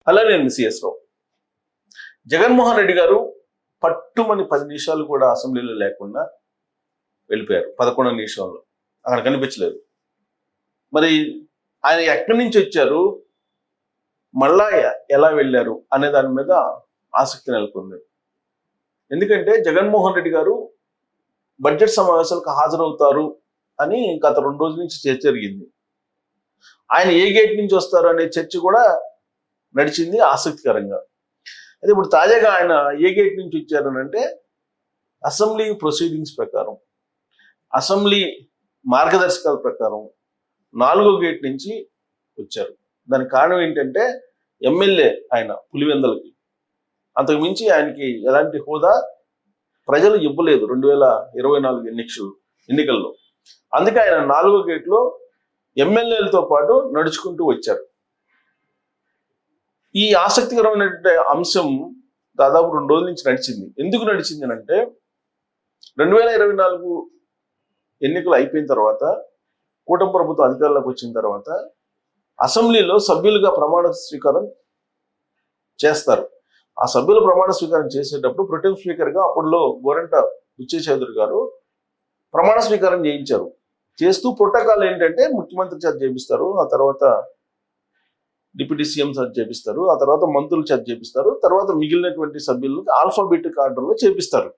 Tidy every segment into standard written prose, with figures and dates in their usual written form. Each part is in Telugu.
అలా నేను సిఎస్ రావు. జగన్మోహన్ రెడ్డి గారు పట్టుమని 10 నిమిషాలు కూడా అసెంబ్లీలో లేకుండా వెళ్ళిపోయారు. 11వ నిమిషంలో అక్కడ కనిపించలేదు. మరి ఆయన ఎక్కడి నుంచి వచ్చారు, మళ్ళా ఎలా వెళ్ళారు అనే దాని మీద ఆసక్తి నెలకొంది. ఎందుకంటే జగన్మోహన్ రెడ్డి గారు బడ్జెట్ సమావేశాలకు హాజరవుతారు అని గత 2 రోజుల నుంచి చర్చ జరిగింది. ఆయన ఏ గేట్ నుంచి వస్తారు అనే చర్చ కూడా నడిచింది ఆసక్తికరంగా. అయితే ఇప్పుడు తాజాగా ఆయన ఏ గేట్ నుంచి వచ్చారు అంటే అసెంబ్లీ ప్రొసీడింగ్స్ ప్రకారం, అసెంబ్లీ మార్గదర్శకాల ప్రకారం 4వ గేట్ నుంచి వచ్చారు. దానికి కారణం ఏంటంటే ఎమ్మెల్యే ఆయన పులివెందలకి, అంతకు మించి ఆయనకి ఎలాంటి హోదా ప్రజలు ఇవ్వలేదు 2024 ఎన్నికల్లో. అందుకే ఆయన 4వ గేట్లో ఎమ్మెల్యేలతో పాటు నడుచుకుంటూ వచ్చారు. ఈ ఆసక్తికరమైనటువంటి అంశం దాదాపు 2 రోజుల నుంచి నడిచింది. ఎందుకు నడిచింది అంటే 2024 ఎన్నికలు అయిపోయిన తర్వాత, కూటమి ప్రభుత్వం అధికారంలోకి వచ్చిన తర్వాత అసెంబ్లీలో సభ్యులుగా ప్రమాణ స్వీకారం చేస్తారు. ఆ సభ్యుల ప్రమాణ స్వీకారం చేసేటప్పుడు ప్రొటెం స్పీకర్గా అప్పుడులో గోరంట బుచ్చయ్య చౌదరి గారు ప్రమాణ స్వీకారం చేయించారు. చేస్తూ ప్రోటోకాల్ ఏంటంటే ముఖ్యమంత్రి చేత చేపిస్తారు, ఆ తర్వాత డిప్యూటీ సీఎం చేత చేపిస్తారు, ఆ తర్వాత మంత్రుల చేత చేపిస్తారు, తర్వాత మిగిలినటువంటి సభ్యులకు ఆల్ఫాబెటిక్ ఆర్డర్లో చేపిస్తారు.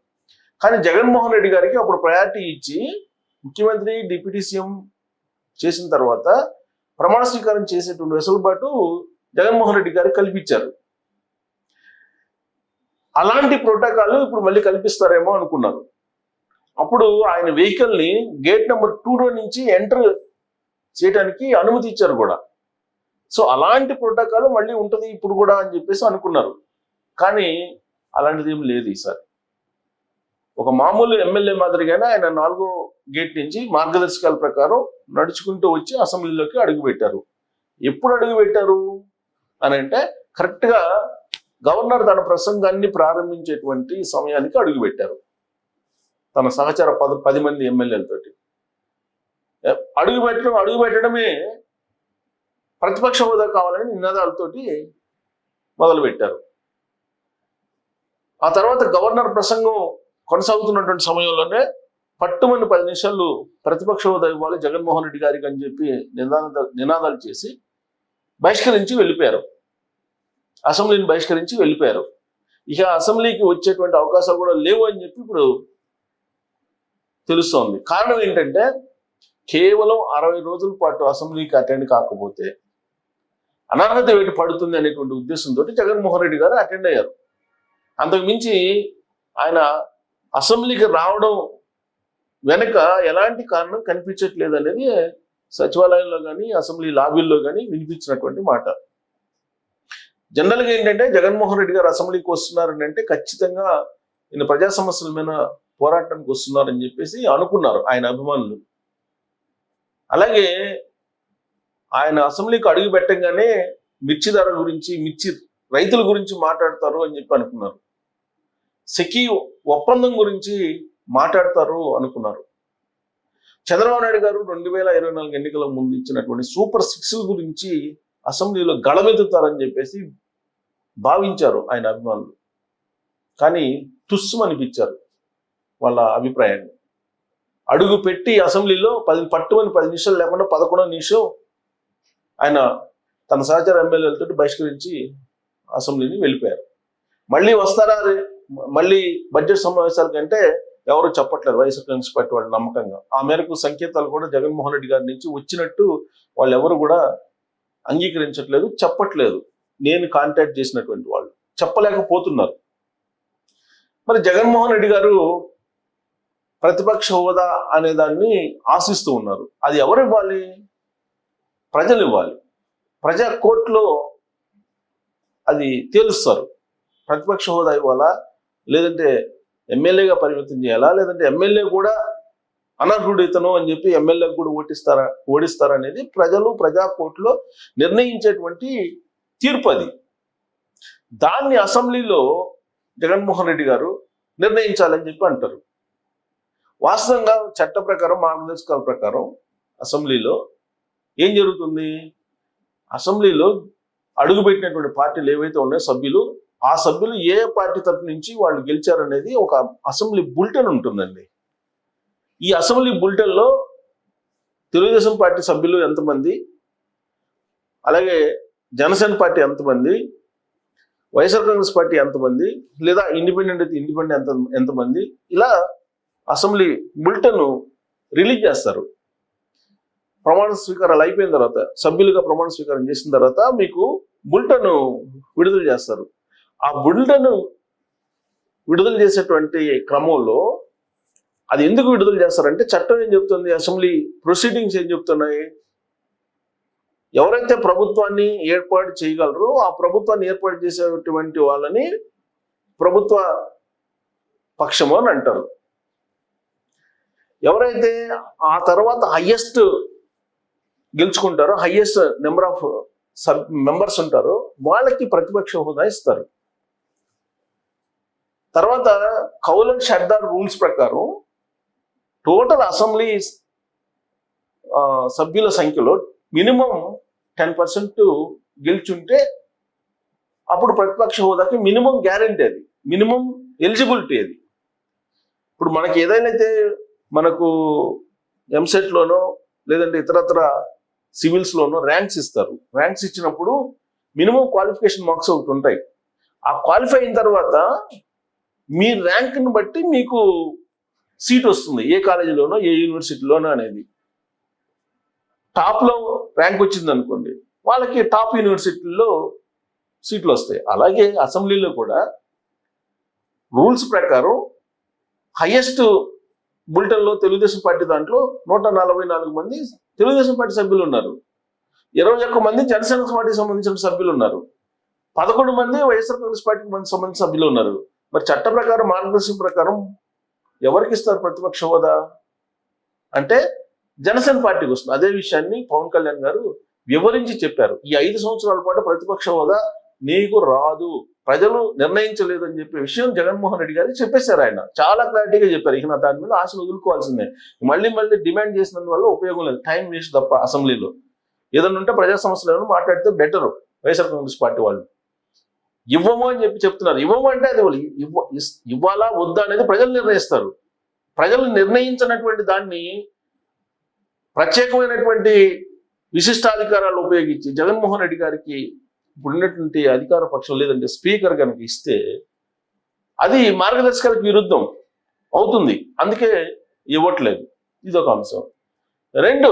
కానీ జగన్మోహన్ రెడ్డి గారికి అప్పుడు ప్రయారిటీ ఇచ్చి ముఖ్యమంత్రి డిప్యూటీ సీఎం చేసిన తర్వాత ప్రమాణ స్వీకారం చేసేటువంటి వెసులుబాటు జగన్మోహన్ రెడ్డి గారికి కల్పించారు. అలాంటి ప్రోటోకాల్ ఇప్పుడు మళ్ళీ కల్పిస్తారేమో అనుకున్నారు. అప్పుడు ఆయన వెహికల్ని గేట్ నెంబర్ 2 నుంచి ఎంటర్ చేయడానికి అనుమతి ఇచ్చారు కూడా. సో అలాంటి ప్రోటోకాల్ మళ్ళీ ఉంటుంది ఇప్పుడు కూడా అని చెప్పేసి అనుకున్నారు. కానీ అలాంటిది ఏం లేదు ఈసారి. ఒక మామూలు ఎమ్మెల్యే మాదిరిగానే ఆయన 4వ గేట్ నుంచి మార్గదర్శకాల ప్రకారం నడుచుకుంటూ వచ్చి అసెంబ్లీలోకి అడుగుపెట్టారు. ఎప్పుడు అడుగుపెట్టారు అని అంటే కరెక్ట్గా గవర్నర్ తన ప్రసంగాన్ని ప్రారంభించేటువంటి సమయానికి అడుగుపెట్టారు. తన సహచర 10 మంది ఎమ్మెల్యేలతోటి అడుగుపెట్టడమే ప్రతిపక్ష హోదా కావాలని నినాదాలతోటి మొదలుపెట్టారు. ఆ తర్వాత గవర్నర్ ప్రసంగం కొనసాగుతున్నటువంటి సమయంలోనే పట్టుమని 10 నిమిషాలు ప్రతిపక్ష హోదా ఇవ్వాలి జగన్మోహన్ రెడ్డి గారికి అని చెప్పి నినాదాలు చేసి బహిష్కరించి వెళ్ళిపోయారు. అసెంబ్లీని బహిష్కరించి వెళ్ళిపోయారు. ఇక అసెంబ్లీకి వచ్చేటువంటి అవకాశాలు కూడా లేవు అని చెప్పి ఇప్పుడు తెలుస్తోంది. కారణం ఏంటంటే కేవలం 60 రోజుల పాటు అసెంబ్లీకి అటెండ్ కాకపోతే అనర్హత వేటు పడుతుంది అనేటువంటి ఉద్దేశంతో జగన్మోహన్ రెడ్డి గారు అటెండ్ అయ్యారు. అంతకు మించి ఆయన అసెంబ్లీకి రావడం వెనక ఎలాంటి కారణం కనిపించట్లేదు అనేది సచివాలయంలో కానీ అసెంబ్లీ లాబీల్లో కానీ వినిపించినటువంటి మాట. జనరల్గా ఏంటంటే జగన్మోహన్ రెడ్డి గారు అసెంబ్లీకి వస్తున్నారని అంటే ఖచ్చితంగా ఈయన ప్రజా సమస్యల మీద పోరాటానికి వస్తున్నారని చెప్పేసి అనుకున్నారు ఆయన అభిమానులు. అలాగే ఆయన అసెంబ్లీకి అడుగు పెట్టంగానే మిర్చి ధరల గురించి, మిర్చి రైతుల గురించి మాట్లాడతారు అని చెప్పి అనుకున్నారు. సెకీ ఒప్పందం గురించి మాట్లాడతారు అనుకున్నారు. చంద్రబాబు నాయుడు గారు 2024 ఎన్నికల ముందు ఇచ్చినటువంటి సూపర్ 6 గురించి అసెంబ్లీలో గళమెత్తుతారని చెప్పేసి భావించారు ఆయన అభిమానులు. కానీ తుస్సుమనిపించారు వాళ్ళ అభిప్రాయాన్ని. అడుగు పెట్టి అసెంబ్లీలో పట్టుమని 10 నిమిషాలు లేకుండా 11వ నిమిషం ఆయన తన సహచర ఎమ్మెల్యేలతో బహిష్కరించి అసెంబ్లీని వెళ్ళిపోయారు. మళ్ళీ వస్తారా, మళ్ళీ బడ్జెట్ సమావేశాల కంటే ఎవరు చెప్పట్లేదు వైఎస్ఆర్ కాంగ్రెస్ పార్టీ వాళ్ళు నమ్మకంగా. ఆ మేరకు సంకేతాలు కూడా జగన్మోహన్ రెడ్డి గారి నుంచి వచ్చినట్టు వాళ్ళు ఎవరు కూడా అంగీకరించట్లేదు, చెప్పట్లేదు. నేను కాంటాక్ట్ చేసినటువంటి వాళ్ళు చెప్పలేకపోతున్నారు. మరి జగన్మోహన్ రెడ్డి గారు ప్రతిపక్ష హోదా అనే దాన్ని ఆశిస్తూ ఉన్నారు. అది ఎవరు ఇవ్వాలి? ప్రజలు ఇవ్వాలి. ప్రజా కోర్టులో అది తేలుస్తారు. ప్రతిపక్ష హోదా ఇవ్వాలా, లేదంటే ఎమ్మెల్యేగా పరిమితం చేయాలా, లేదంటే ఎమ్మెల్యే కూడా అనర్హుడు ఇతను అని చెప్పి ఎమ్మెల్యేకి కూడా ఓడిస్తారా అనేది ప్రజలు ప్రజా కోర్టులో నిర్ణయించేటువంటి తీర్పు అది. దాన్ని అసెంబ్లీలో జగన్మోహన్ రెడ్డి గారు నిర్ణయించాలని చెప్పి అంటారు. వాస్తవంగా చట్ట ప్రకారం, మార్గదర్శకాల ప్రకారం అసెంబ్లీలో ఏం జరుగుతుంది? అసెంబ్లీలో అడుగుపెట్టినటువంటి పార్టీలు ఏవైతే ఉన్నాయో సభ్యులు, ఆ సభ్యులు ఏ పార్టీ తరఫు నుంచి వాళ్ళు గెలిచారనేది ఒక అసెంబ్లీ బులెటిన్ ఉంటుందండి. ఈ అసెంబ్లీ బులెటిన్లో తెలుగుదేశం పార్టీ సభ్యులు ఎంతమంది, అలాగే జనసేన పార్టీ ఎంతమంది, వైఎస్ఆర్ కాంగ్రెస్ పార్టీ ఎంతమంది, లేదా ఇండిపెండెంట్ అయితే ఇండిపెండెంట్ ఎంతమంది, ఇలా అసెంబ్లీ బులెటిన్ రిలీజ్ చేస్తారు. ప్రమాణ స్వీకారాలు అయిపోయిన తర్వాత, సభ్యులుగా ప్రమాణ స్వీకారం చేసిన తర్వాత మీకు బులెటిన్ విడుదల చేస్తారు. ఆ బులెటిన్ విడుదల చేసేటువంటి క్రమంలో అది ఎందుకు విడుదల చేస్తారంటే చట్టం ఏం చెప్తుంది, అసెంబ్లీ ప్రొసీడింగ్స్ ఏం చెప్తున్నాయి, ఎవరైతే ప్రభుత్వాన్ని ఏర్పాటు చేయగలరో ఆ ప్రభుత్వాన్ని ఏర్పాటు చేసేటువంటి వాళ్ళని ప్రభుత్వ పక్షము అని అంటారు. ఎవరైతే ఆ తర్వాత హైయెస్ట్ గెలుచుకుంటారో, హైయెస్ట్ నెంబర్ ఆఫ్ మెంబర్స్ ఉంటారో వాళ్ళకి ప్రతిపక్ష హోదా ఇస్తారు. తర్వాత కౌల్ అండ్ షర్దార్ రూల్స్ ప్రకారం టోటల్ అసెంబ్లీ సభ్యుల సంఖ్యలో మినిమం 10% గెలుచుంటే అప్పుడు ప్రతిపక్ష హోదాకి మినిమం గ్యారెంటీ, అది మినిమం ఎలిజిబిలిటీ. అది ఇప్పుడు మనకి ఏదైతే మనకు ఎంసెట్లోనో లేదంటే ఇతరత్ర సివిల్స్లోనో ర్యాంక్స్ ఇస్తారు. ర్యాంక్స్ ఇచ్చినప్పుడు మినిమం క్వాలిఫికేషన్ మార్క్స్ ఒకటి ఉంటాయి. ఆ క్వాలిఫై అయిన తర్వాత మీ ర్యాంక్ని బట్టి మీకు సీట్ వస్తుంది, ఏ కాలేజీలోనో ఏ యూనివర్సిటీలోనో అనేది. టాప్లో ర్యాంక్ వచ్చింది అనుకోండి, వాళ్ళకి టాప్ యూనివర్సిటీల్లో సీట్లు వస్తాయి. అలాగే అసెంబ్లీలో కూడా రూల్స్ ప్రకారం హైయెస్ట్ బులెటిన్లో తెలుగుదేశం పార్టీ దాంట్లో 144 మంది తెలుగుదేశం పార్టీ సభ్యులు ఉన్నారు, 21 మంది జనసేన పార్టీకి సంబంధించిన సభ్యులు ఉన్నారు, 11 మంది వైఎస్ఆర్ కాంగ్రెస్ పార్టీకి సంబంధించిన సభ్యులు ఉన్నారు. మరి చట్ట ప్రకారం, మార్గదర్శకం ప్రకారం ఎవరికి ఇస్తారు ప్రతిపక్ష హోదా అంటే జనసేన పార్టీకి వస్తుంది. అదే విషయాన్ని పవన్ కళ్యాణ్ గారు వివరించి చెప్పారు. ఈ 5 సంవత్సరాల పాటు ప్రతిపక్ష హోదా నీకు రాదు, ప్రజలు నిర్ణయించలేదు అని చెప్పే విషయం జగన్మోహన్ రెడ్డి గారికి చెప్పేశారు. ఆయన చాలా క్లారిటీగా చెప్పారు. ఇక నా దాని మీద ఆశలు వదులుకోవాల్సిందే, మళ్ళీ డిమాండ్ చేసినందువల్ల ఉపయోగం లేదు, టైం వేస్ట్ తప్ప. అసెంబ్లీలో ఏదన్నా ఉంటే ప్రజా సమస్యలను మాట్లాడితే బెటర్. వైఎస్ఆర్ కాంగ్రెస్ పార్టీ వాళ్ళు ఇవ్వము అని చెప్తున్నారు. ఇవ్వము అంటే అది ఇవ్వాలా వద్దా అనేది ప్రజలు నిర్ణయిస్తారు. ప్రజలు నిర్ణయించినటువంటి దాన్ని ప్రత్యేకమైనటువంటి విశిష్టాధికారాలు ఉపయోగించి జగన్మోహన్ రెడ్డి గారికి ఇప్పుడు ఉన్నటువంటి అధికార పక్షం లేదంటే స్పీకర్ కనుక ఇస్తే అది మార్గదర్శకాలకు విరుద్ధం అవుతుంది. అందుకే ఇవ్వట్లేదు. ఇదొక అంశం. 2,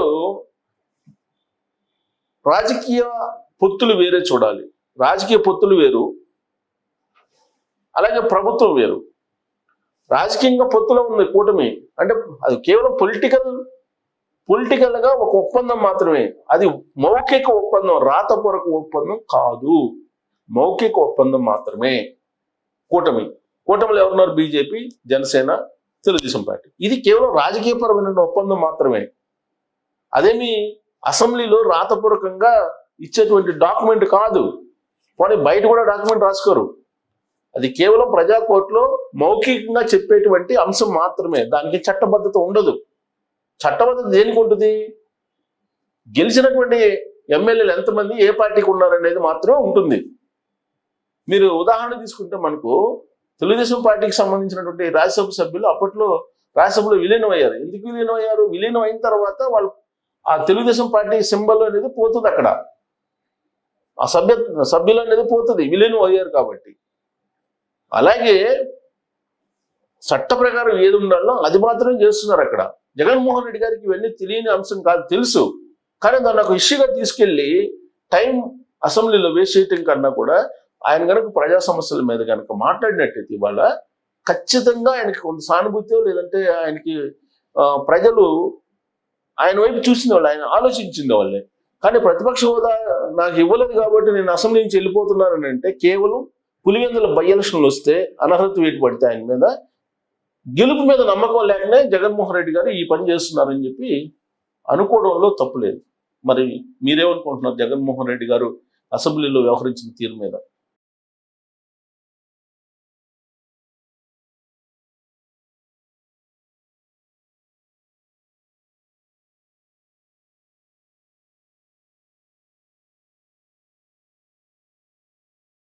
రాజకీయ పొత్తులు వేరే చూడాలి. రాజకీయ పొత్తులు వేరు, అలాగే ప్రభుత్వం వేరు. రాజకీయంగా పొత్తులో ఉంది కూటమి అంటే అది కేవలం పొలిటికల్గా ఒక ఒప్పందం మాత్రమే. అది మౌఖిక ఒప్పందం, రాతపూర్వక ఒప్పందం కాదు, మౌఖిక ఒప్పందం మాత్రమే. కూటమిలో ఎవరున్నారు? BJP, Janasena, Telugu Desam party. ఇది కేవలం రాజకీయపరమైన ఒప్పందం మాత్రమే. అదేమి అసెంబ్లీలో రాతపూర్వకంగా ఇచ్చేటువంటి డాక్యుమెంట్ కాదు. పోనీ బయట కూడా డాక్యుమెంట్ రాసుకోరు. అది కేవలం ప్రజా కోర్టులో మౌఖికంగా చెప్పేటువంటి అంశం మాత్రమే. దానికి చట్టబద్ధత ఉండదు. చట్టబద్ధత దేనికి ఉంటుంది? గెలిచినటువంటి ఎమ్మెల్యేలు ఎంతమంది ఏ పార్టీకి ఉన్నారనేది మాత్రం ఉంటుంది. మీరు ఉదాహరణ తీసుకుంటే మనకు తెలుగుదేశం పార్టీకి సంబంధించినటువంటి రాజ్యసభ సభ్యులు అప్పట్లో రాజ్యసభలో విలీనం అయ్యారు. ఎందుకు విలీనం అయ్యారు? విలీనం అయిన తర్వాత వాళ్ళు ఆ తెలుగుదేశం పార్టీ సింబల్ అనేది పోతుంది, అక్కడ ఆ సభ్యులు అనేది పోతుంది, విలీనం అయ్యారు కాబట్టి. అలాగే చట్ట ప్రకారం ఏది ఉండాలో అది మాత్రమే చేస్తున్నారు అక్కడ. జగన్మోహన్ రెడ్డి గారికి ఇవన్నీ తెలియని అంశం కాదు, తెలుసు. కానీ దాన్ని ఒక ఇష్యూగా తీసుకెళ్లి టైం అసెంబ్లీలో వేస్ట్ చేయటం కన్నా కూడా ఆయన కనుక ప్రజా సమస్యల మీద కనుక మాట్లాడినట్టయితే ఇవాళ ఖచ్చితంగా ఆయనకి కొంత సానుభూతి, లేదంటే ఆయనకి ప్రజలు ఆయన వైపు చూసిన వాళ్ళు, ఆయన ఆలోచించిన వాళ్ళే. కానీ ప్రతిపక్ష హోదా నాకు ఇవ్వలేదు కాబట్టి నేను అసెంబ్లీ నుంచి వెళ్ళిపోతున్నానని అంటే కేవలం పులివెందుల బై ఎలక్షన్లు వస్తే అనర్హత వేటు పడితే ఆయన మీద గెలుపు మీద నమ్మకం లేకనే జగన్మోహన్ రెడ్డి గారు ఈ పని చేస్తున్నారని చెప్పి అనుకోవడంలో తప్పులేదు. మరి మీరేమనుకుంటున్నారు జగన్మోహన్ రెడ్డి గారు అసెంబ్లీలో వ్యవహరించిన తీరు మీద?